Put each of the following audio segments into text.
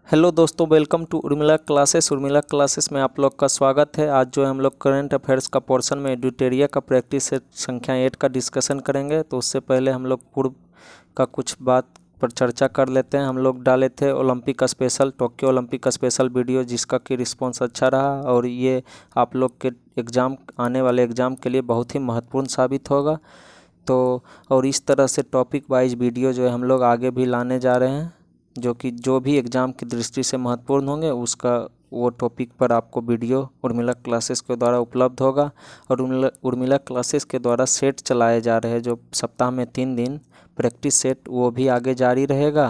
Hello दोस्तों, welcome to Urmila classes में आप लोग का स्वागत है। आज जो है हम लोग करंट अफेयर्स का पोर्शन में एडिटोरिया का प्रैक्टिस सेट संख्या 8 का डिस्कशन करेंगे। तो उससे पहले हम लोग पूर्व का कुछ बात पर चर्चा कर लेते हैं। हम लोग डाले थे Olympic special, Tokyo Olympic special video, जिसका कि रिस्पॉन्स अच्छा रहा और ये आप लोग के एग्ज़ाम, आने वाले एग्ज़ाम के लिए बहुत ही महत्वपूर्ण साबित होगा। तो और इस तरह से टॉपिक वाइज वीडियो जो है हम लोग आगे भी लाने जा रहे हैं, जो भी एग्ज़ाम की दृष्टि से महत्वपूर्ण होंगे उसका वो टॉपिक पर आपको वीडियो उर्मिला क्लासेस के द्वारा उपलब्ध होगा। और उर्मिला क्लासेस के द्वारा सेट चलाए जा रहे हैं, जो सप्ताह में 3 दिन प्रैक्टिस सेट, वो भी आगे जारी रहेगा।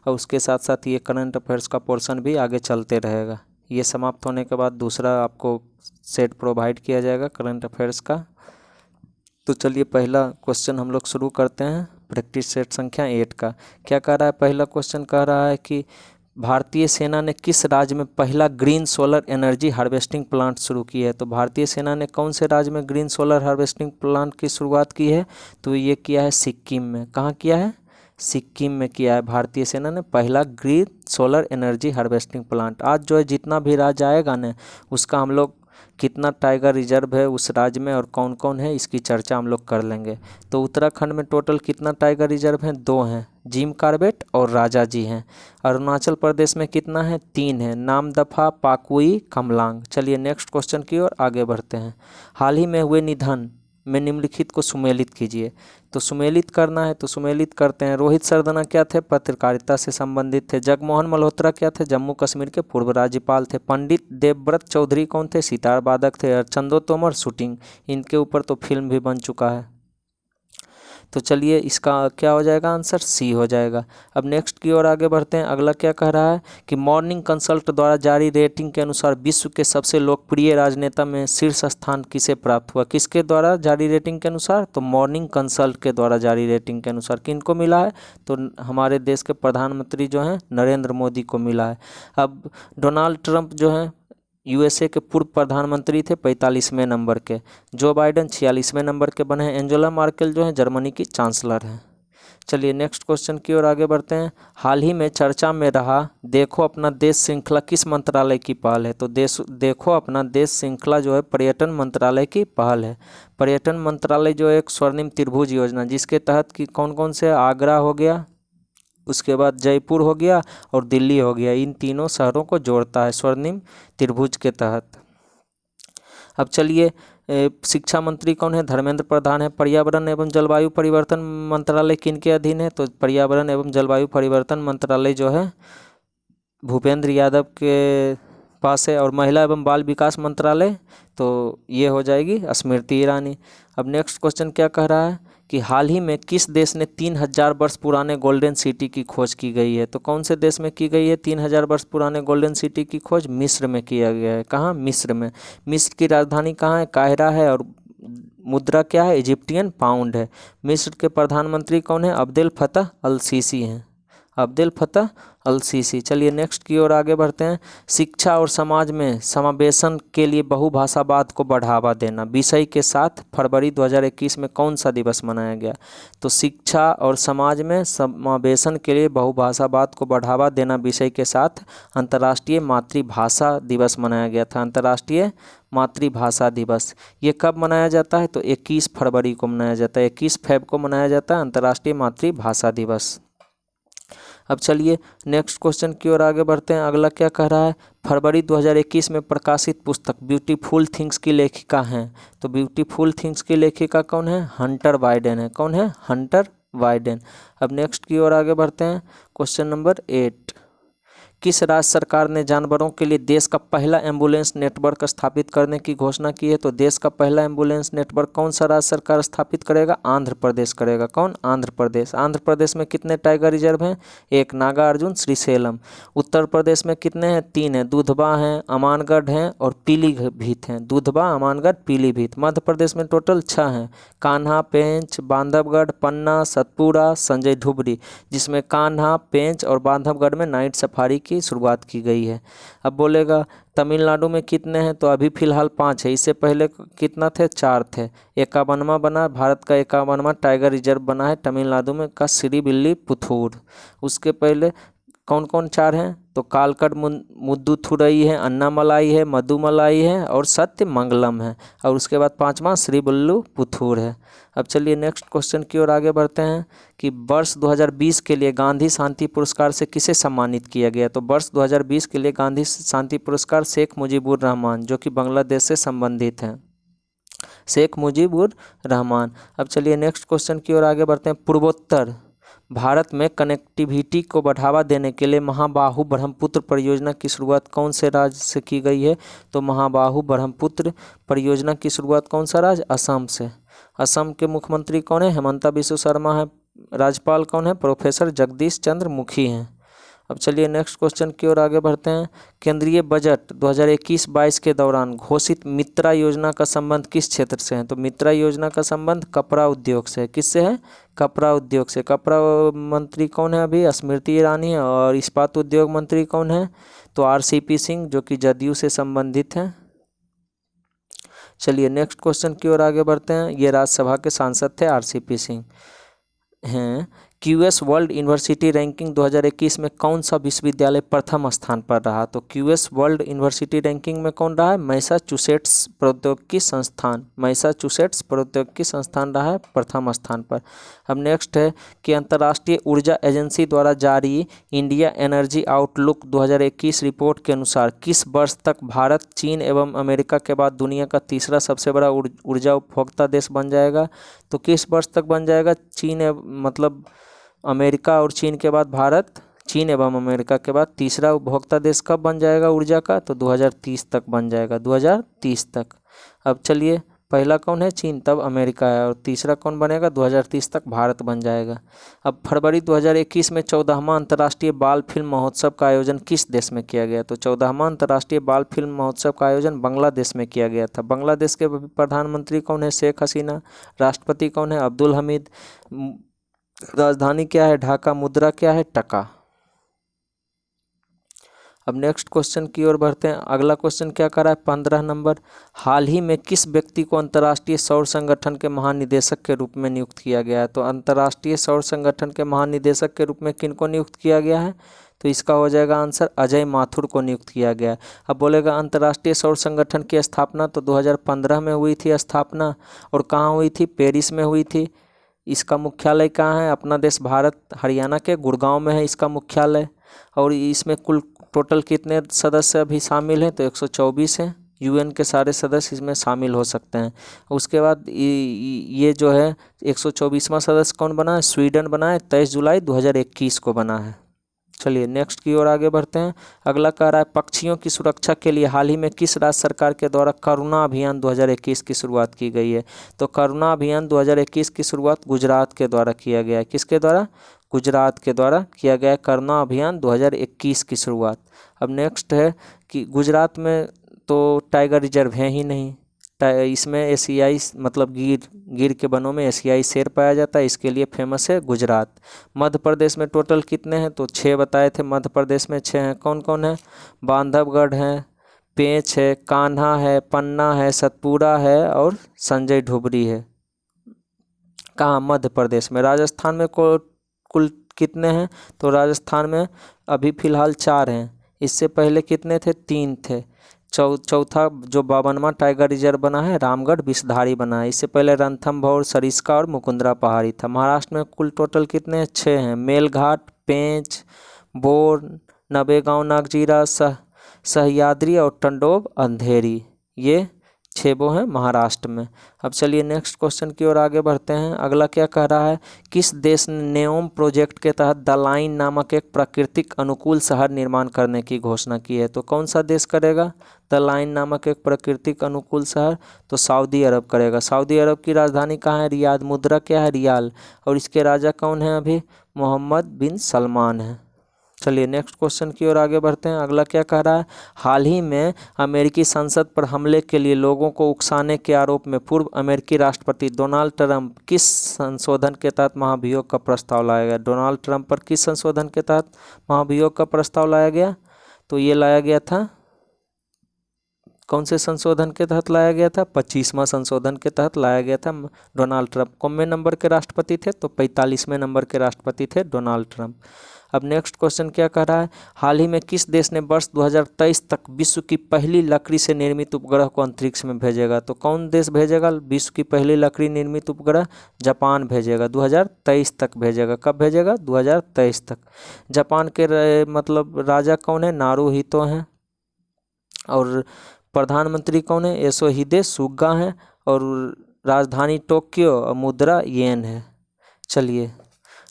और उसके साथ साथ ये करंट अफेयर्स का पोर्शन भी आगे चलते रहेगा। ये समाप्त होने के बाद दूसरा आपको सेट प्रोवाइड किया जाएगा करंट अफेयर्स का। तो चलिए पहला क्वेश्चन हम लोग शुरू करते हैं प्रैक्टिस सेट संख्या 8 का। क्या कह रहा है? पहला क्वेश्चन कह रहा है कि भारतीय सेना ने किस राज्य में पहला green solar energy harvesting plant शुरू की है? तो भारतीय सेना ने कौन से राज्य में ग्रीन सोलर हार्वेस्टिंग प्लांट की शुरुआत की है? तो ये किया है सिक्किम में। कहाँ किया है? सिक्किम में किया है भारतीय सेना ने पहला green solar energy harvesting plant. आज जो है जितना भी राज्य आएगा ना, उसका हम लोग कितना टाइगर रिजर्व है उस राज्य में और कौन कौन है, इसकी चर्चा हम लोग कर लेंगे। तो उत्तराखंड में टोटल कितना टाइगर रिजर्व हैं? 2 हैं, जिम कार्बेट और राजा जी हैं। अरुणाचल प्रदेश में कितना है? 3 है, नामदफा, पाकुई, कमलांग। चलिए नेक्स्ट क्वेश्चन की ओर आगे बढ़ते हैं। हाल ही में हुए निधन में निम्नलिखित को सुमेलित कीजिए। तो सुमेलित करना है तो सुमेलित करते हैं। रोहित सरदना क्या थे? पत्रकारिता से संबंधित थे। जगमोहन मल्होत्रा क्या थे? जम्मू कश्मीर के पूर्व राज्यपाल थे। पंडित देवव्रत चौधरी कौन थे? सितार वादक थे। और चंदो तोमर शूटिंग, इनके ऊपर तो फिल्म भी बन चुका है। तो चलिए इसका क्या हो जाएगा? आंसर सी हो जाएगा। अब नेक्स्ट की ओर आगे बढ़ते हैं। अगला क्या कह रहा है कि मॉर्निंग कंसल्ट द्वारा जारी रेटिंग के अनुसार विश्व के सबसे लोकप्रिय राजनेता में शीर्ष स्थान किसे प्राप्त हुआ? किसके द्वारा जारी रेटिंग के अनुसार? तो मॉर्निंग कंसल्ट के द्वारा जारी रेटिंग के अनुसार किनको मिला है? तो हमारे देश के प्रधानमंत्री जो हैं नरेंद्र मोदी को मिला है। अब डोनाल्ड ट्रंप जो हैं यूएसए के पूर्व प्रधानमंत्री थे, 45वें नंबर के। जो बाइडन 46वें नंबर के बने हैं। एंजेला मार्केल जो है जर्मनी की चांसलर हैं। चलिए नेक्स्ट क्वेश्चन की ओर आगे बढ़ते हैं। हाल ही में चर्चा में रहा देखो अपना देश श्रृंखला किस मंत्रालय की पहल है? तो देखो अपना देश श्रृंखला जो है पर्यटन मंत्रालय की पहल है। पर्यटन मंत्रालय जो है एक स्वर्णिम त्रिभुज योजना, जिसके तहत कि कौन कौन से, आगरा हो गया, उसके बाद जयपुर हो गया और दिल्ली हो गया, इन तीनों शहरों को जोड़ता है स्वर्णिम त्रिभुज के तहत। अब चलिए शिक्षा मंत्री कौन है? धर्मेंद्र प्रधान है। पर्यावरण एवं जलवायु परिवर्तन मंत्रालय किनके अधीन है? तो पर्यावरण एवं जलवायु परिवर्तन मंत्रालय जो है भूपेंद्र यादव के पास है। और महिला एवं बाल विकास मंत्रालय, तो ये हो जाएगी स्मृति ईरानी। अब नेक्स्ट क्वेश्चन क्या कह रहा है कि हाल ही में किस देश ने 3000 वर्ष पुराने गोल्डन सिटी की खोज की गई है? तो कौन से देश में की गई है 3000 वर्ष पुराने गोल्डन सिटी की खोज? मिस्र में किया गया है। कहाँ? मिस्र में। मिस्र की राजधानी कहाँ है? काहिरा है। और मुद्रा क्या है? इजिप्टियन पाउंड है। मिस्र के प्रधानमंत्री कौन है? अब्देल फतह अल सीसी हैं। अब्देल फतह अल सीसी। चलिए नेक्स्ट की ओर आगे बढ़ते हैं। शिक्षा और समाज में समावेशन के लिए बहुभाषावाद को बढ़ावा देना विषय के साथ फरवरी 2021 में कौन सा दिवस मनाया गया? तो शिक्षा और समाज में समावेशन के लिए बहुभाषावाद को बढ़ावा देना विषय के साथ अंतर्राष्ट्रीय मातृभाषा दिवस मनाया गया था। अंतर्राष्ट्रीय मातृभाषा दिवस ये कब मनाया जाता है? तो 21 फरवरी को मनाया जाता है। 21 फेब को मनाया जाता है अंतर्राष्ट्रीय मातृभाषा दिवस। अब चलिए नेक्स्ट क्वेश्चन की ओर आगे बढ़ते हैं। अगला क्या कह रहा है? फरवरी 2021 में प्रकाशित पुस्तक ब्यूटीफुल थिंग्स की लेखिका हैं। तो ब्यूटीफुल थिंग्स की लेखिका कौन है? हंटर बाइडेन है। कौन है? Hunter Biden. अब नेक्स्ट की ओर आगे बढ़ते हैं। Question number 8। किस राज्य सरकार ने जानवरों के लिए देश का पहला एम्बुलेंस नेटवर्क स्थापित करने की घोषणा की है? तो देश का पहला एम्बुलेंस नेटवर्क कौन सा राज्य सरकार स्थापित करेगा? आंध्र प्रदेश करेगा। कौन? आंध्र प्रदेश। आंध्र प्रदेश में कितने टाइगर रिजर्व हैं? 1, नागार्जुन, श्रीशैलम। उत्तर प्रदेश में कितने हैं? 3 हैं, दुधवा हैं, अमानगढ़ हैं और पीलीभीत हैं। दुधवा, अमानगढ़, पीलीभीत। मध्य प्रदेश में टोटल 6 हैं, कान्हा, पेंच, बांधवगढ़, पन्ना, सतपुरा, संजय ढुबरी, जिसमें कान्हा, पेंच और बांधवगढ़ में नाइट सफारी की शुरुआत की गई है। अब बोलेगा तमिलनाडु में कितने हैं? तो अभी फिलहाल 5 है। इससे पहले कितना थे? 4 थे। 51वां बना, भारत का 51वां टाइगर रिजर्व बना है तमिलनाडु में का श्रीविल्लीपुथूर। उसके पहले कौन कौन चार हैं? तो कालकट मुद्दुथुरई है, अन्नामलाई है, मधुमलाई है और सत्य मंगलम है। और उसके बाद पांचवा श्रीविल्लिपुथुर है। अब चलिए नेक्स्ट क्वेश्चन की ओर आगे बढ़ते हैं कि वर्ष 2020 के लिए गांधी शांति पुरस्कार से किसे सम्मानित किया गया? तो वर्ष 2020 के लिए गांधी शांति पुरस्कार शेख मुजीबुर रहमान, जो कि बांग्लादेश से संबंधित हैं, शेख मुजीबुर रहमान। अब चलिए नेक्स्ट क्वेश्चन की ओर आगे बढ़ते हैं। पूर्वोत्तर भारत में कनेक्टिविटी को बढ़ावा देने के लिए महाबाहु ब्रह्मपुत्र परियोजना की शुरुआत कौन से राज्य से की गई है? तो महाबाहु ब्रह्मपुत्र परियोजना की शुरुआत कौन सा राज्य? असम से। असम के मुख्यमंत्री कौन है? हेमंता बिस्वा शर्मा है। राज्यपाल कौन है? प्रोफेसर जगदीश चंद्र मुखी हैं। अब चलिए नेक्स्ट क्वेश्चन की ओर आगे बढ़ते हैं। केंद्रीय बजट 2021-22 के दौरान घोषित मित्रा योजना का संबंध किस क्षेत्र से है? तो मित्रा योजना का संबंध कपड़ा उद्योग से है। किससे है? कपड़ा उद्योग से। कपड़ा मंत्री कौन है अभी? स्मृति ईरानी है। और इस्पात उद्योग मंत्री कौन है? तो RCP सिंह, जो कि जदयू से संबंधित हैं। चलिए नेक्स्ट क्वेश्चन की ओर आगे बढ़ते हैं। ये राज्यसभा के सांसद थे RCP सिंह हैं। QS वर्ल्ड यूनिवर्सिटी रैंकिंग 2021 में कौन सा विश्वविद्यालय प्रथम स्थान पर रहा? तो QS वर्ल्ड यूनिवर्सिटी रैंकिंग में कौन रहा है? मैसाचुसेट्स प्रौद्योगिकी संस्थान। मैसाचुसेट्स प्रौद्योगिकी संस्थान रहा है प्रथम स्थान पर। अब नेक्स्ट है कि अंतर्राष्ट्रीय ऊर्जा एजेंसी द्वारा जारी इंडिया एनर्जी आउटलुक 2021 रिपोर्ट के अनुसार किस वर्ष तक भारत चीन एवं अमेरिका के बाद दुनिया का तीसरा सबसे बड़ा ऊर्जा उपभोक्ता देश बन जाएगा? तो किस वर्ष तक बन जाएगा? मतलब अमेरिका और चीन के बाद भारत, चीन एवं अमेरिका के बाद तीसरा उपभोक्ता देश कब बन जाएगा ऊर्जा का? तो 2030 तक बन जाएगा, 2030 तक। अब चलिए पहला कौन है? चीन, तब अमेरिका है, और तीसरा कौन बनेगा? 2030 तक भारत बन जाएगा। अब फरवरी 2021 में 14वां अंतर्राष्ट्रीय बाल फिल्म महोत्सव का आयोजन किस देश में किया गया? तो 14वां अंतर्राष्ट्रीय बाल फिल्म महोत्सव का आयोजन बांग्लादेश में किया गया था। बांग्लादेश के प्रधानमंत्री कौन है? शेख हसीना। राष्ट्रपति कौन है? अब्दुल हमीद। राजधानी क्या है? ढाका। मुद्रा क्या है? टका। अब नेक्स्ट क्वेश्चन की ओर बढ़ते हैं। अगला क्वेश्चन क्या कर रहा है? 15 नंबर। हाल ही में किस व्यक्ति को अंतर्राष्ट्रीय सौर संगठन के महानिदेशक के रूप में नियुक्त किया गया है? तो अंतर्राष्ट्रीय सौर संगठन के महानिदेशक के रूप में किन को नियुक्त किया गया है? तो इसका हो जाएगा आंसर अजय माथुर को नियुक्त किया गया है। अब बोलेगा अंतर्राष्ट्रीय सौर संगठन की स्थापना तो 2015 में हुई थी स्थापना, और कहाँ हुई थी? पेरिस में हुई थी। इसका मुख्यालय कहाँ है? अपना देश भारत, हरियाणा के गुड़गांव में है इसका मुख्यालय। और इसमें कुल टोटल कितने सदस्य अभी शामिल हैं? तो 124 हैं। UN के सारे सदस्य इसमें शामिल हो सकते हैं। उसके बाद ये जो है 124वां सदस्य कौन बना है? स्वीडन बना है, 23 जुलाई 2021 को बना है। चलिए नेक्स्ट की ओर आगे बढ़ते हैं। अगला कह रहा है पक्षियों की सुरक्षा के लिए हाल ही में किस राज्य सरकार के द्वारा करुणा अभियान 2021 की शुरुआत की गई है? तो करुणा अभियान 2021 की शुरुआत गुजरात के द्वारा किया गया है। किसके द्वारा? गुजरात के द्वारा किया गया है करुणा अभियान 2021 की शुरुआत। अब नेक्स्ट है कि गुजरात में तो टाइगर रिजर्व है ही नहीं, इसमें एशियाई मतलब गिर के वनों में एशियाई शेर पाया जाता है, इसके लिए फेमस है गुजरात। मध्य प्रदेश में टोटल कितने हैं? तो 6 बताए थे। मध्य प्रदेश में 6 हैं। कौन कौन है? बांधवगढ़ है, पेंच है, कान्हा है, पन्ना है, सतपुरा है और संजय ढुबरी है। कहाँ? मध्य प्रदेश में। राजस्थान में कुल कितने हैं? तो राजस्थान में अभी फ़िलहाल 4 हैं। इससे पहले कितने थे? 3 थे। चौथा जो 52वां टाइगर रिजर्व बना है रामगढ़ विषधारी बना है। इससे पहले रणथंभौर, सरिस्का और मुकुंदरा पहाड़ी था। महाराष्ट्र में कुल टोटल कितने हैं? 6 हैं। मेलघाट, पेंच, बोर, नवेगांव नागजीरा, सह्याद्री और टंडोब अंधेरी, ये 6 वो हैं महाराष्ट्र में। अब चलिए नेक्स्ट क्वेश्चन की ओर आगे बढ़ते हैं। अगला क्या कह रहा है? किस देश ने नेओम प्रोजेक्ट के तहत द लाइन नामक एक प्राकृतिक अनुकूल शहर निर्माण करने की घोषणा की है? तो कौन सा देश करेगा द लाइन नामक एक प्राकृतिक अनुकूल शहर? तो सऊदी अरब करेगा। सऊदी अरब की राजधानी कहाँ है? रियाद। मुद्रा क्या है? रियाल। और इसके राजा कौन है अभी? मोहम्मद बिन सलमान है। चलिए नेक्स्ट क्वेश्चन की ओर आगे बढ़ते हैं। अगला क्या कह रहा है? हाल ही में अमेरिकी संसद पर हमले के लिए लोगों को उकसाने के आरोप में पूर्व अमेरिकी राष्ट्रपति डोनाल्ड ट्रंप किस संशोधन के तहत महाभियोग का प्रस्ताव लाया गया? डोनाल्ड ट्रंप पर किस संशोधन के तहत महाभियोग का प्रस्ताव लाया गया? तो ये लाया गया था कौन से संशोधन के तहत लाया गया था? 25वां संशोधन के तहत लाया गया था। डोनाल्ड ट्रंप कौनवें नंबर के राष्ट्रपति थे? तो 45वें नंबर के राष्ट्रपति थे डोनाल्ड ट्रंप। अब नेक्स्ट क्वेश्चन क्या कह रहा है? हाल ही में किस देश ने वर्ष 2023 तक विश्व की पहली लकड़ी से निर्मित उपग्रह को अंतरिक्ष में भेजेगा? तो कौन देश भेजेगा विश्व की पहली लकड़ी निर्मित उपग्रह? जापान भेजेगा, 2023 तक भेजेगा। कब भेजेगा? 2023 तक। जापान के मतलब राजा कौन है? नारुहितो हैं। और प्रधानमंत्री कौन है? योशिहिदे सुगा हैं। और राजधानी टोक्यो और मुद्रा येन है। चलिए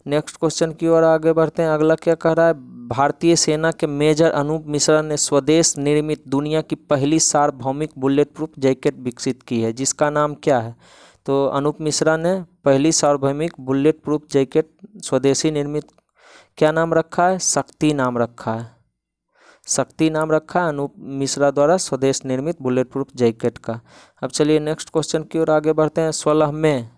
नेक्स्ट क्वेश्चन की ओर आगे बढ़ते हैं। अगला क्या कह रहा है? भारतीय सेना के मेजर अनूप मिश्रा ने स्वदेश निर्मित दुनिया की पहली सार्वभौमिक बुलेट प्रूफ जैकेट विकसित की है, जिसका नाम क्या है? तो अनूप मिश्रा ने पहली सार्वभौमिक बुलेट प्रूफ जैकेट स्वदेशी निर्मित क्या नाम रखा है? शक्ति नाम रखा है। शक्ति नाम रखा है अनूप मिश्रा द्वारा स्वदेश निर्मित बुलेट प्रूफ जैकेट का। अब चलिए नेक्स्ट क्वेश्चन की ओर आगे बढ़ते हैं। 16वें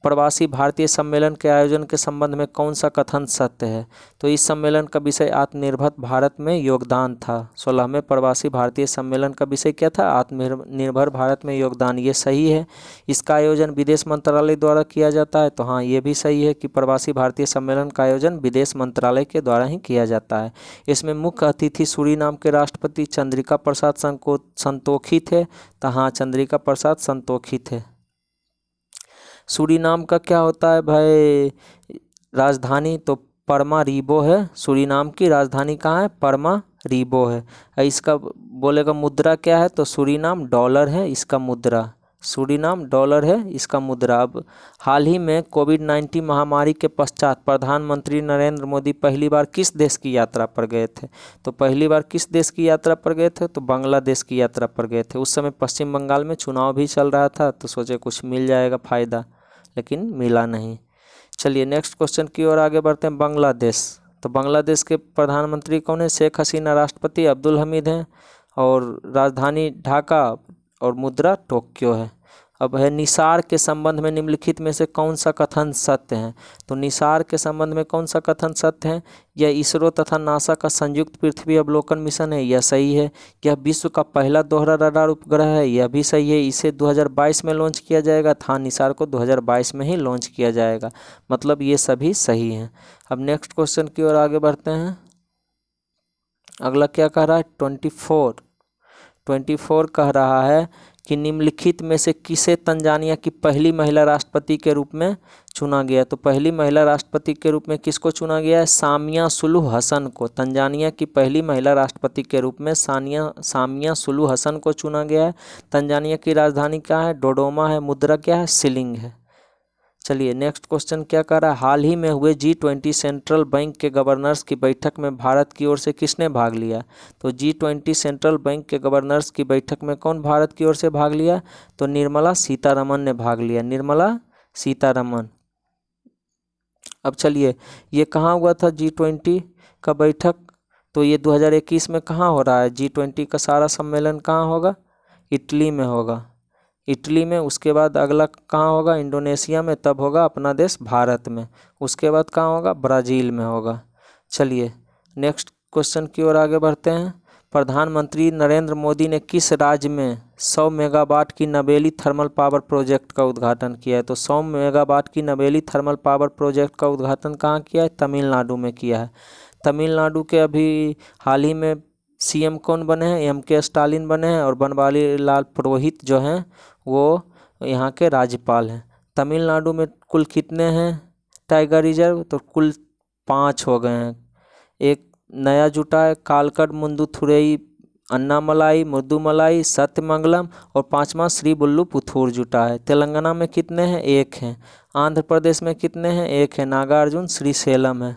प्रवासी भारतीय सम्मेलन के आयोजन के संबंध में कौन सा कथन सत्य है? तो इस सम्मेलन का विषय आत्मनिर्भर भारत में योगदान था। 16वें प्रवासी भारतीय सम्मेलन का विषय क्या था? आत्मनिर्भर भारत में योगदान। ये सही है। इसका आयोजन विदेश मंत्रालय द्वारा किया जाता है। तो हाँ, ये भी सही है कि प्रवासी भारतीय सम्मेलन का आयोजन विदेश मंत्रालय के द्वारा ही किया जाता है। इसमें मुख्य अतिथि सूरीनाम के राष्ट्रपति चंद्रिका प्रसाद संतोखी थे। तो हाँ, चंद्रिका प्रसाद संतोखी थे। सूरीनाम का क्या होता है भाई? राजधानी तो परमारीबो है। सूरीनाम की राजधानी कहाँ है? परमारीबो है। इसका बोलेगा मुद्रा क्या है? तो सूरीनाम डॉलर है इसका मुद्रा। सूरीनाम डॉलर है इसका मुद्रा। अब हाल ही में कोविड-19 महामारी के पश्चात प्रधानमंत्री नरेंद्र मोदी पहली बार किस देश की यात्रा पर गए थे? तो पहली बार किस देश की यात्रा पर गए थे? तो बांग्लादेश की यात्रा पर गए थे। उस समय पश्चिम बंगाल में चुनाव भी चल रहा था, तो सोचे कुछ मिल जाएगा फ़ायदा, लेकिन मिला नहीं। चलिए नेक्स्ट क्वेश्चन की ओर आगे बढ़ते हैं। बांग्लादेश, तो बांग्लादेश के प्रधानमंत्री कौन है? शेख हसीना। राष्ट्रपति अब्दुल हमीद हैं। और राजधानी ढाका और मुद्रा टोक्यो है। अब है निसार के संबंध में निम्नलिखित में से कौन सा कथन सत्य है? तो निसार के संबंध में कौन सा कथन सत्य है? यह इसरो तथा नासा का संयुक्त पृथ्वी अवलोकन मिशन है। यह सही है। यह विश्व का पहला दोहरा रडार उपग्रह है। यह भी सही है। इसे 2022 में लॉन्च किया जाएगा। था निसार को 2022 में ही लॉन्च किया जाएगा। मतलब ये सभी सही हैं। अब नेक्स्ट क्वेश्चन की ओर आगे बढ़ते हैं। अगला क्या कह रहा है? 24 कह रहा है कि निम्नलिखित में से किसे तंजानिया की पहली महिला राष्ट्रपति के रूप में चुना गया? तो पहली महिला राष्ट्रपति के रूप में किसको चुना गया है? सामिया सुलूह हसन को। तंजानिया की पहली महिला राष्ट्रपति के रूप में सामिया सुलूह हसन को चुना गया है। तंजानिया की राजधानी क्या है? डोडोमा है। मुद्रा क्या है? शिलिंग है। चलिए नेक्स्ट क्वेश्चन क्या कर रहा है? हाल ही में हुए G20 सेंट्रल बैंक के गवर्नर्स की बैठक में भारत की ओर से किसने भाग लिया? तो G20 सेंट्रल बैंक के गवर्नर्स की बैठक में कौन भारत की ओर से भाग लिया? तो निर्मला सीतारमन ने भाग लिया। निर्मला सीतारमन। अब चलिए ये कहाँ हुआ था G20 का बैठक? तो ये 2021 में कहाँ हो रहा है? G20 का सारा सम्मेलन कहाँ होगा? इटली में होगा। इटली में। उसके बाद अगला कहाँ होगा? इंडोनेशिया में। तब होगा अपना देश भारत में। उसके बाद कहाँ होगा? ब्राज़ील में होगा। चलिए नेक्स्ट क्वेश्चन की ओर आगे बढ़ते हैं। प्रधानमंत्री नरेंद्र मोदी ने किस राज्य में 100 मेगावाट की नवेली थर्मल पावर प्रोजेक्ट का उद्घाटन किया है? तो 100 मेगावाट की नवेली थर्मल पावर प्रोजेक्ट का उद्घाटन कहाँ किया है? तमिलनाडु में किया है। तमिलनाडु के अभी हाल ही में CM कौन बने हैं? MK स्टालिन बने हैं। और बनवारी लाल पुरोहित जो हैं वो यहाँ के राज्यपाल हैं। तमिलनाडु में कुल कितने हैं टाइगर रिजर्व? तो कुल 5 हो गए हैं। एक नया जुटा है कालकट मुंदुथुरई अन्नामलाई मुद्दुमलाई सत्यमंगलम। और 5वां श्री बुल्लुपुथुर जुटा है। तेलंगाना में कितने हैं? 1 हैं। आंध्र प्रदेश में कितने हैं? 1 है। नागार्जुन श्रीशैलम है।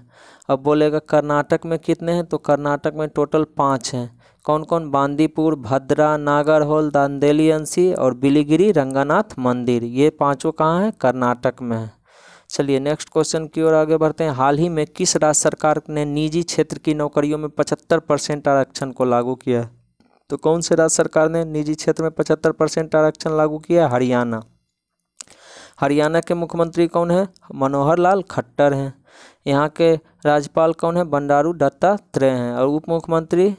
अब बोलेगा कर्नाटक में कितने हैं? तो कर्नाटक में टोटल 5 हैं। कौन कौन? बांदीपुर, भद्रा, नागरहोल, दांदेली अंशी और बिलीगिरी रंगनाथ मंदिर। ये 5 कहाँ हैं? कर्नाटक में है। चलिए नेक्स्ट क्वेश्चन की ओर आगे बढ़ते हैं। हाल ही में किस राज्य सरकार ने निजी क्षेत्र की नौकरियों में 75% आरक्षण को लागू किया है? तो कौन से राज्य सरकार ने निजी क्षेत्र में 75% आरक्षण लागू किया है? हरियाणा। हरियाणा के मुख्यमंत्री कौन है? मनोहर लाल खट्टर हैं। यहाँ के राज्यपाल कौन है? बंडारू दत्तात्रेय हैं। और उप मुख्यमंत्री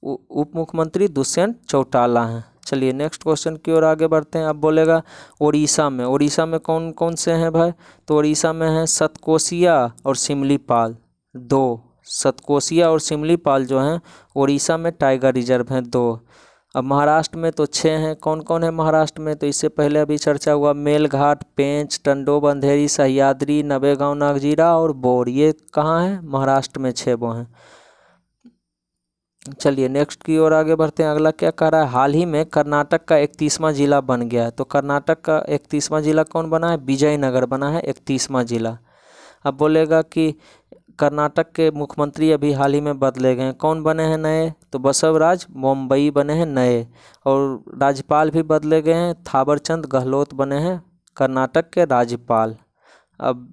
उप मुख्यमंत्री दुष्यंत चौटाला हैं। चलिए नेक्स्ट क्वेश्चन की ओर आगे बढ़ते हैं। अब बोलेगा उड़ीसा में कौन कौन से हैं भाई? तो उड़ीसा में है सतकोसिया और सिमलीपाल, दो। सतकोसिया और सिमलीपाल जो हैं उड़ीसा में टाइगर रिजर्व हैं, दो। अब महाराष्ट्र में तो 6 हैं। कौन कौन है महाराष्ट्र में? तो इससे पहले अभी चर्चा हुआ, मेलघाट, पेंच, टंडोब, अंधेरी, सह्याद्री, नवेगांव, नागजीरा और बोर। ये कहाँ है? महाराष्ट्र में 6 वो हैं। चलिए नेक्स्ट की ओर आगे बढ़ते हैं। अगला क्या कह रहा है? हाल ही में कर्नाटक का 31वां जिला बन गया है। तो कर्नाटक का 31वां जिला कौन बना है? विजयनगर बना है 31वां जिला। अब बोलेगा कि कर्नाटक के मुख्यमंत्री अभी हाल ही में बदले गए हैं। कौन बने हैं नए? तो बसवराज बोम्मई बने हैं नए। और राज्यपाल भी बदले गए हैं, थावरचंद गहलोत बने हैं कर्नाटक के राज्यपाल। अब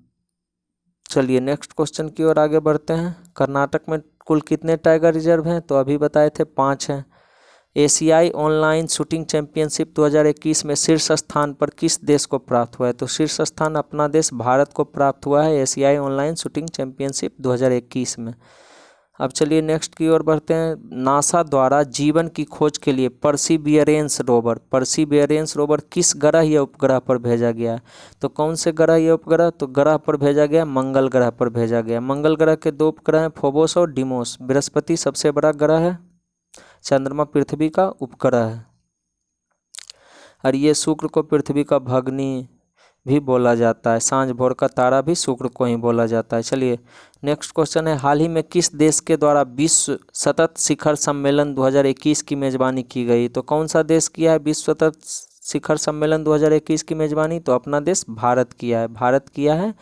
चलिए नेक्स्ट क्वेश्चन की ओर आगे बढ़ते हैं। कर्नाटक में कुल कितने टाइगर रिजर्व हैं? तो अभी बताए थे 5 हैं। एशियाई ऑनलाइन शूटिंग चैंपियनशिप 2021 में शीर्ष स्थान पर किस देश को प्राप्त हुआ है? तो शीर्ष स्थान अपना देश भारत को प्राप्त हुआ है एशियाई ऑनलाइन शूटिंग चैंपियनशिप 2021 में। अब चलिए नेक्स्ट की ओर बढ़ते हैं। नासा द्वारा जीवन की खोज के लिए परसिवियरेंस रोवर किस ग्रह या उपग्रह पर भेजा गया है? तो कौन से ग्रह या उपग्रह? तो ग्रह पर भेजा गया, मंगल ग्रह पर भेजा गया। मंगल ग्रह के 2 उपग्रह हैं, फोबोस और डिमोस। बृहस्पति सबसे बड़ा ग्रह है, चंद्रमा पृथ्वी का उपग्रह है। और ये शुक्र को पृथ्वी का भगनी भी बोला जाता है, सांझ भोर का तारा भी शुक्र को ही बोला जाता है। चलिए नेक्स्ट क्वेश्चन है, हाल ही में किस देश के द्वारा विश्व सतत शिखर सम्मेलन 2021 की मेजबानी की गई? तो कौन सा देश किया है विश्व सतत शिखर सम्मेलन 2021 की मेजबानी? तो अपना देश भारत किया है। भारत किया है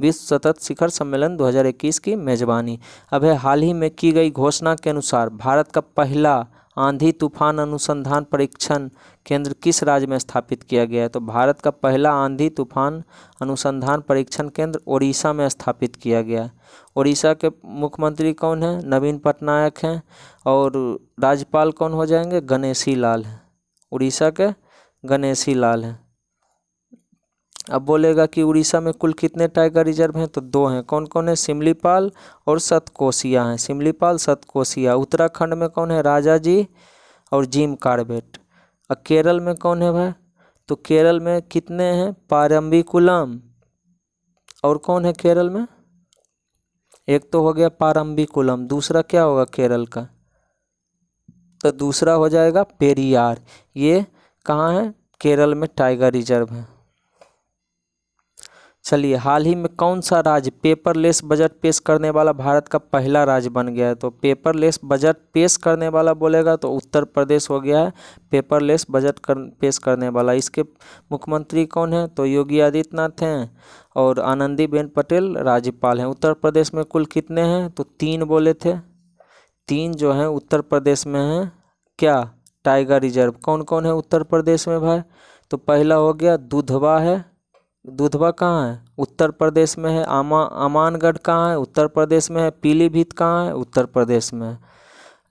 विश्व सतत शिखर सम्मेलन 2021 की मेजबानी। अब है हाल ही में की गई घोषणा के अनुसार भारत का पहला आंधी तूफान अनुसंधान परीक्षण केंद्र किस राज्य में स्थापित किया गया है? तो भारत का पहला आंधी तूफान अनुसंधान परीक्षण केंद्र ओडिशा में स्थापित किया गया है। ओडिशा के मुख्यमंत्री कौन है? नवीन पटनायक हैं। और राज्यपाल कौन हो जाएंगे? गणेशी लाल हैं। उड़ीसा के गणेशी लाल हैं। अब बोलेगा कि उड़ीसा में कुल कितने टाइगर रिजर्व हैं? तो 2 हैं। कौन कौन है? सिमलीपाल और सतकोसिया हैं। सिमलीपाल, सतकोसिया। उत्तराखंड में कौन है? राजा जी और जिम कार्बेट। अब केरल में कौन है भाई? तो केरल में कितने हैं? पारम्बिकुलम। और कौन है केरल में? एक तो हो गया पारम्बिकुलम, दूसरा क्या होगा केरल का? तो दूसरा हो जाएगा पेरियार। ये कहाँ है? केरल में टाइगर रिजर्व है। चलिए हाल ही में कौन सा राज्य पेपरलेस बजट पेश करने वाला भारत का पहला राज्य बन गया है? तो पेपरलेस बजट पेश करने वाला बोलेगा तो उत्तर प्रदेश हो गया है पेपरलेस बजट पेश करने वाला। इसके मुख्यमंत्री कौन है? तो योगी आदित्यनाथ हैं और आनंदीबेन पटेल राज्यपाल हैं। उत्तर प्रदेश में कुल कितने हैं? तो 3 बोले थे। 3 जो हैं उत्तर प्रदेश में हैं क्या? Tiger reserve. कौन कौन है उत्तर प्रदेश में भाई? तो पहला हो गया दुधवा है। दुधवा कहाँ है? उत्तर प्रदेश में है। अमानगढ़ कहाँ है? उत्तर प्रदेश में है। पीलीभीत कहाँ है? उत्तर प्रदेश में है।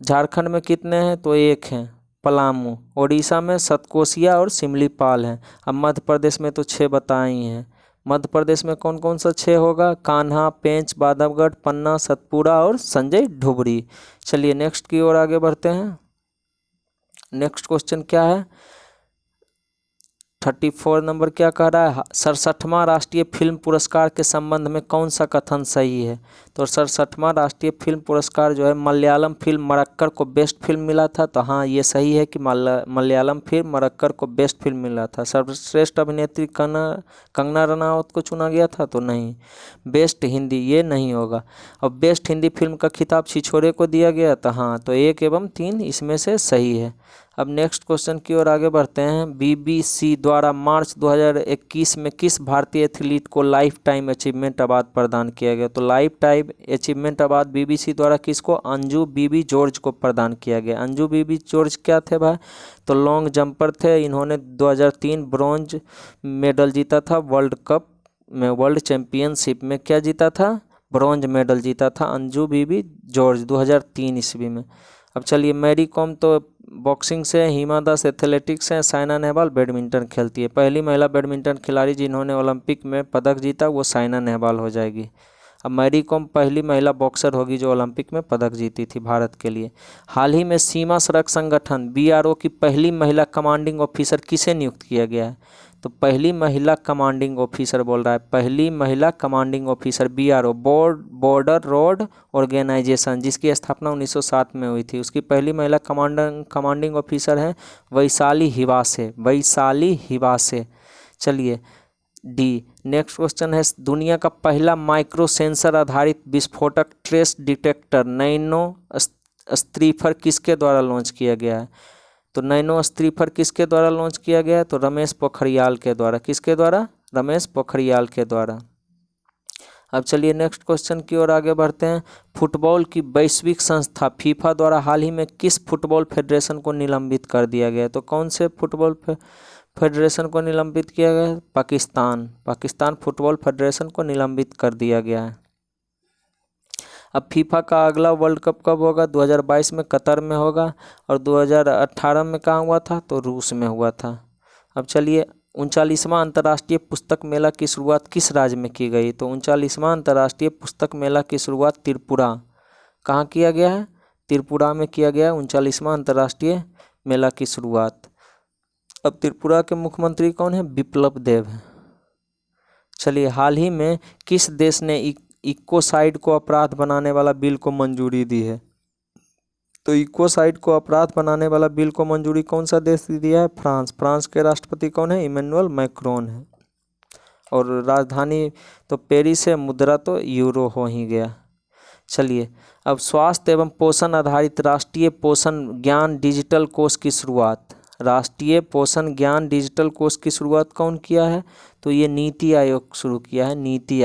झारखंड में कितने हैं? तो 1 हैं, पलामू। ओडिशा में सतकोसिया और सिमलीपाल हैं। अब मध्य प्रदेश में तो 6 बताए ही हैं। मध्य प्रदेश में कौन कौन सा 6 होगा? कान्हा, पेंच, बांधवगढ़, पन्ना, सतपुरा और संजय ढुबरी। चलिए नेक्स्ट की ओर आगे बढ़ते हैं। नेक्स्ट क्वेश्चन क्या है? 34 नंबर क्या कह रहा है? 67वां राष्ट्रीय फिल्म पुरस्कार के संबंध में कौन सा कथन सही है? तो 67वां राष्ट्रीय फिल्म पुरस्कार जो है मलयालम फिल्म मरक्कर को बेस्ट फिल्म मिला था। तो हाँ ये सही है कि मलयालम फिल्म मरक्कर को बेस्ट फिल्म मिला था। सर्वश्रेष्ठ अभिनेत्री कंगना रनावत को चुना गया था। तो नहीं। बेस्ट हिंदी ये नहीं होगा। और बेस्ट हिंदी फिल्म का खिताब छिछोरे को दिया गया था। हाँ तो 1 एवं 3 इसमें से सही है। अब नेक्स्ट क्वेश्चन की ओर आगे बढ़ते हैं। बीबीसी द्वारा मार्च 2021 में किस भारतीय एथलीट को लाइफ टाइम अचीवमेंट अवार्ड प्रदान किया गया? तो life time achievement award BBC द्वारा किसको? अंजू बीबी जॉर्ज को प्रदान किया गया। अंजू बीबी जॉर्ज क्या थे भाई? तो लॉन्ग जंपर थे। इन्होंने 2003 ब्रॉन्ज मेडल जीता था वर्ल्ड कप में। वर्ल्ड चैम्पियनशिप में क्या जीता था? ब्रॉन्ज मेडल जीता था अंजू बीबी जॉर्ज 2003 ईस्वी में। अब चलिए मैरी कॉम तो बॉक्सिंग से, हिमा दास एथलेटिक्स हैं, साइना नेहवाल बैडमिंटन खेलती है। पहली महिला बैडमिंटन खिलाड़ी जिन्होंने ओलंपिक में पदक जीता वो साइना नेहवाल हो जाएगी। अब मैरी कॉम पहली महिला बॉक्सर होगी जो ओलंपिक में पदक जीती थी भारत के लिए। हाल ही में सीमा सड़क संगठन BRO की पहली महिला कमांडिंग ऑफिसर किसे नियुक्त किया गया है? तो पहली महिला कमांडिंग ऑफिसर बोल रहा है, पहली महिला commanding officer BRO border road organisation, जिसकी स्थापना 1907 में हुई थी, उसकी पहली महिला कमांडिंग ऑफिसर है वैशाली हिवासे। चलिए डी। नेक्स्ट क्वेश्चन है, दुनिया का पहला माइक्रो सेंसर आधारित विस्फोटक ट्रेस डिटेक्टर नैनो स्त्रीफर किसके द्वारा लॉन्च किया गया है? तो नैनो स्त्रीफर किसके द्वारा लॉन्च किया गया है? तो रमेश पोखरियाल के द्वारा। किसके द्वारा? रमेश पोखरियाल के द्वारा। अब चलिए नेक्स्ट क्वेश्चन की ओर आगे बढ़ते हैं। फुटबॉल की वैश्विक संस्था फीफा द्वारा हाल ही में किस फुटबॉल फेडरेशन को निलंबित कर दिया गया है? तो कौन से फुटबॉल फेडरेशन को निलंबित किया गया है? पाकिस्तान फुटबॉल फेडरेशन को निलंबित कर दिया गया है। अब फीफा का अगला वर्ल्ड कप कब होगा? 2022 में कतर में होगा, और 2018 में कहाँ हुआ था? तो रूस में हुआ था। अब चलिए 39वां अंतर्राष्ट्रीय पुस्तक मेला की शुरुआत किस राज्य में की गई? तो 39वां अंतर्राष्ट्रीय पुस्तक मेला की शुरुआत त्रिपुरा, कहाँ किया गया है? त्रिपुरा में किया गया है 39वां अंतर्राष्ट्रीय मेला की शुरुआत। अब त्रिपुरा के मुख्यमंत्री कौन है? बिप्लब देव है। चलिए हाल ही में किस देश ने इकोसाइड को अपराध बनाने वाला बिल को मंजूरी दी है? तो इकोसाइड को अपराध बनाने वाला बिल को मंजूरी कौन सा देश दिया है? फ्रांस के राष्ट्रपति कौन है? इमैनुअल मैक्रोन है। और राजधानी तो पेरिस है, मुद्रा तो यूरो हो ही गया। चलिए अब स्वास्थ्य एवं पोषण आधारित राष्ट्रीय पोषण ज्ञान डिजिटल कोष की शुरुआत, राष्ट्रीय पोषण ज्ञान डिजिटल कोष की शुरुआत कौन किया है? तो ये नीति आयोग शुरू किया है। नीति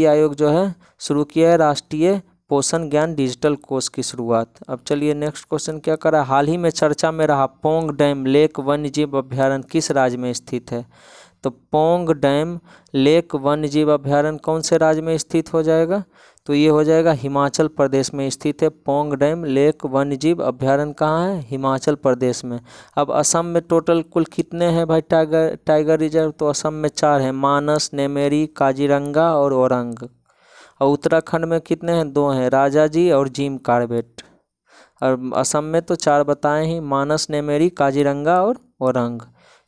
आयोग जो है शुरू किया है राष्ट्रीय पोषण ज्ञान डिजिटल कोष की शुरुआत। अब चलिए नेक्स्ट क्वेश्चन क्या कर रहा है? हाल ही में चर्चा में रहा पोंग डैम लेक वन्यजीव अभ्यारण्य किस राज्य में स्थित है? तो पोंग डैम लेक वन्यजीव अभ्यारण्य कौन से राज्य में स्थित हो जाएगा? तो ये हो जाएगा हिमाचल प्रदेश में स्थित है। पोंग डैम लेक वन्यजीव अभ्यारण्य कहाँ है? हिमाचल प्रदेश में। अब असम में टोटल कुल कितने हैं भाई टाइगर रिजर्व? तो असम में 4 हैं, मानस, नेमेरी, काजीरंगा और औरंग। और उत्तराखंड में कितने हैं? 2 हैं, राजाजी और जिम कार्बेट। और असम में तो 4 बताए ही, मानस, नेमेरी, काजीरंगा और औरंग।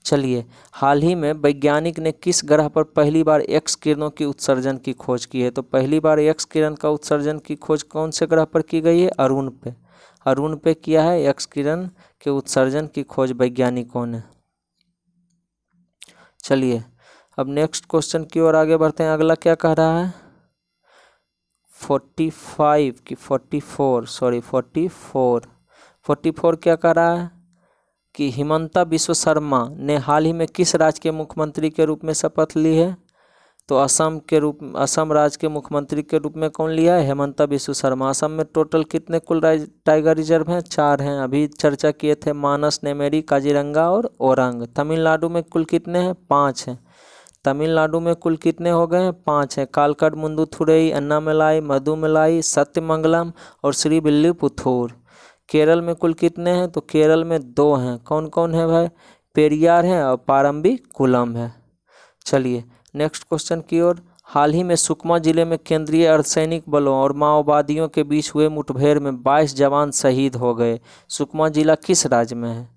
चलिए हाल ही में वैज्ञानिक ने किस ग्रह पर पहली बार एक्स किरणों की उत्सर्जन की खोज की है? तो पहली बार एक्स किरण का उत्सर्जन की खोज कौन से ग्रह पर की गई है? अरुण पे किया है एक्स किरण के उत्सर्जन की खोज वैज्ञानिकों ने। चलिए अब नेक्स्ट क्वेश्चन की ओर आगे बढ़ते हैं। अगला क्या कह रहा है? 44 क्या कह रहा है कि हिमंता बिस्वा शर्मा ने हाल ही में किस राज्य के मुख्यमंत्री के रूप में शपथ ली है? तो असम राज्य के मुख्यमंत्री के रूप में कौन लिया है? हेमंता बिस्वा शर्मा। असम में टोटल कितने कुल टाइगर रिजर्व हैं? 4 हैं, अभी चर्चा किए थे, मानस, नेमेरी, काजीरंगा और औरंग। तमिलनाडु में कुल कितने हैं? 5 हैं। तमिलनाडु में कुल कितने हो गए हैं? 5 हैं, कालकट, मुंदुथुरई, अन्नामलाई, मधुमलाई, सत्यमंगलम और श्रीविल्लिपुथूर। केरल में कुल कितने हैं? तो केरल में 2 हैं, कौन कौन है भाई? पेरियार है और पारम्बिकुलम है। चलिए नेक्स्ट क्वेश्चन की ओर। हाल ही में सुकमा जिले में केंद्रीय अर्धसैनिक बलों और माओवादियों के बीच हुए मुठभेड़ में 22 जवान शहीद हो गए। सुकमा जिला किस राज्य में है?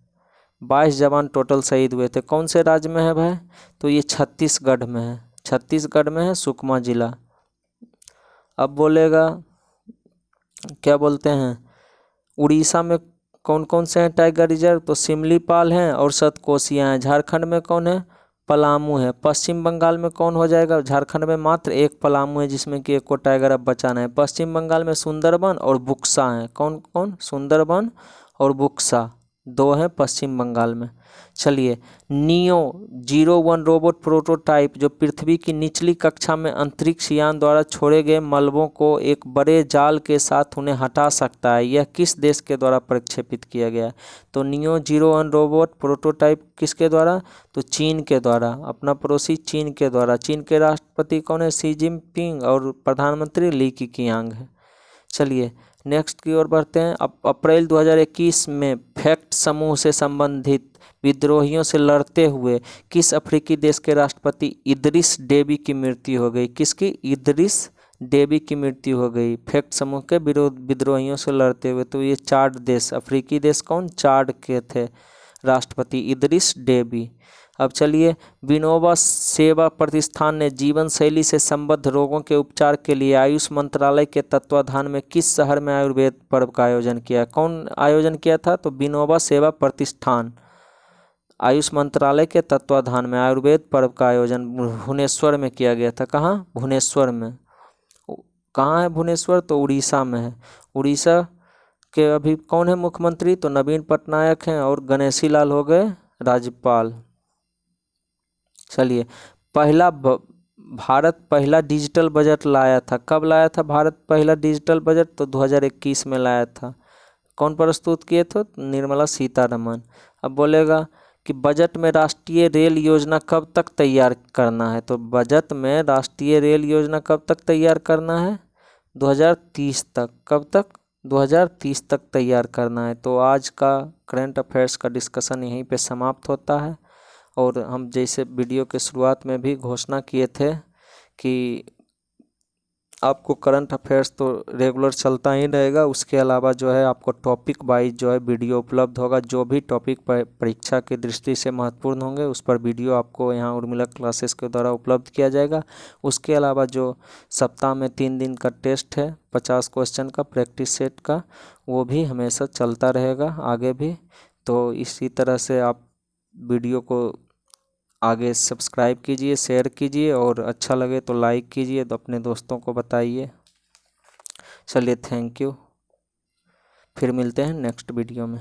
22 जवान टोटल शहीद हुए थे, कौन से राज्य में है भाई? तो ये छत्तीसगढ़ में है। छत्तीसगढ़ में है सुकमा जिला। अब बोलेगा क्या बोलते हैं, उड़ीसा में कौन कौन से हैं टाइगर रिजर्व? तो सिमलीपाल हैं और सतकोसिया हैं। झारखंड में कौन है? पलामू है। पश्चिम बंगाल में कौन हो जाएगा? झारखंड में मात्र एक पलामू है जिसमें कि एक को टाइगर अब बचाना है। पश्चिम बंगाल में सुंदरबन और बुक्सा हैं। कौन कौन? सुंदरबन और बुक्सा 2 हैं पश्चिम बंगाल में। चलिए नियो 01 रोबोट प्रोटोटाइप जो पृथ्वी की निचली कक्षा में अंतरिक्ष यान द्वारा छोड़े गए मलबों को एक बड़े जाल के साथ उन्हें हटा सकता है, यह किस देश के द्वारा प्रक्षेपित किया गया? तो नियो 01 रोबोट प्रोटोटाइप किसके द्वारा? तो चीन के द्वारा, अपना पड़ोसी चीन के द्वारा। चीन के राष्ट्रपति कौन है? शी जिनपिंग और प्रधानमंत्री ली कीqiang है। चलिए नेक्स्ट की ओर बढ़ते हैं। अब अप्रैल 2021 में फैक्ट समूह से संबंधित विद्रोहियों से लड़ते हुए किस अफ्रीकी देश के राष्ट्रपति इदरिस डेबी की मृत्यु हो गई? किसकी? इदरिस डेबी की मृत्यु हो गई फैक्ट समूह के विद्रोहियों से लड़ते हुए। तो ये चाड देश, अफ्रीकी देश कौन? चाड के थे राष्ट्रपति इदरिस डेबी। अब चलिए, विनोबा सेवा प्रतिष्ठान ने जीवन शैली से संबद्ध रोगों के उपचार के लिए आयुष मंत्रालय के तत्वाधान में किस शहर में आयुर्वेद पर्व का आयोजन किया? कौन आयोजन किया था? तो विनोबा सेवा प्रतिष्ठान आयुष मंत्रालय के तत्वाधान में आयुर्वेद पर्व का आयोजन भुवनेश्वर में किया गया था। कहाँ? भुवनेश्वर में। कहाँ है भुवनेश्वर? तो उड़ीसा में है। उड़ीसा के अभी कौन है मुख्यमंत्री? तो नवीन पटनायक हैं और गणेशी लाल हो गए राज्यपाल। चलिए, भारत पहला डिजिटल बजट लाया था। कब लाया था भारत पहला डिजिटल बजट? तो 2021 में लाया था। कौन प्रस्तुत किए थे? निर्मला सीतारमन। अब बोलेगा कि बजट में राष्ट्रीय रेल योजना कब तक तैयार करना है? तो बजट में राष्ट्रीय रेल योजना कब तक तैयार करना है? 2030 तक। कब तक? 2030 तक तैयार करना है। तो आज का करंट अफेयर्स का डिस्कशन यहीं पे समाप्त होता है। और हम जैसे वीडियो के शुरुआत में भी घोषणा किए थे कि आपको करंट अफेयर्स तो रेगुलर चलता ही रहेगा, उसके अलावा जो है आपको टॉपिक वाइज जो है वीडियो उपलब्ध होगा। जो भी टॉपिक परीक्षा की दृष्टि से महत्वपूर्ण होंगे उस पर वीडियो आपको यहाँ उर्मिला क्लासेस के द्वारा उपलब्ध किया जाएगा। उसके अलावा जो सप्ताह में 3 दिन का टेस्ट है 50 क्वेश्चन का प्रैक्टिस सेट का, वो भी हमेशा चलता रहेगा आगे भी। तो इसी तरह से आप वीडियो को आगे सब्सक्राइब कीजिए, शेयर कीजिए और अच्छा लगे तो लाइक कीजिए, तो अपने दोस्तों को बताइए। चलिए, थैंक यू। फिर मिलते हैं नेक्स्ट वीडियो में।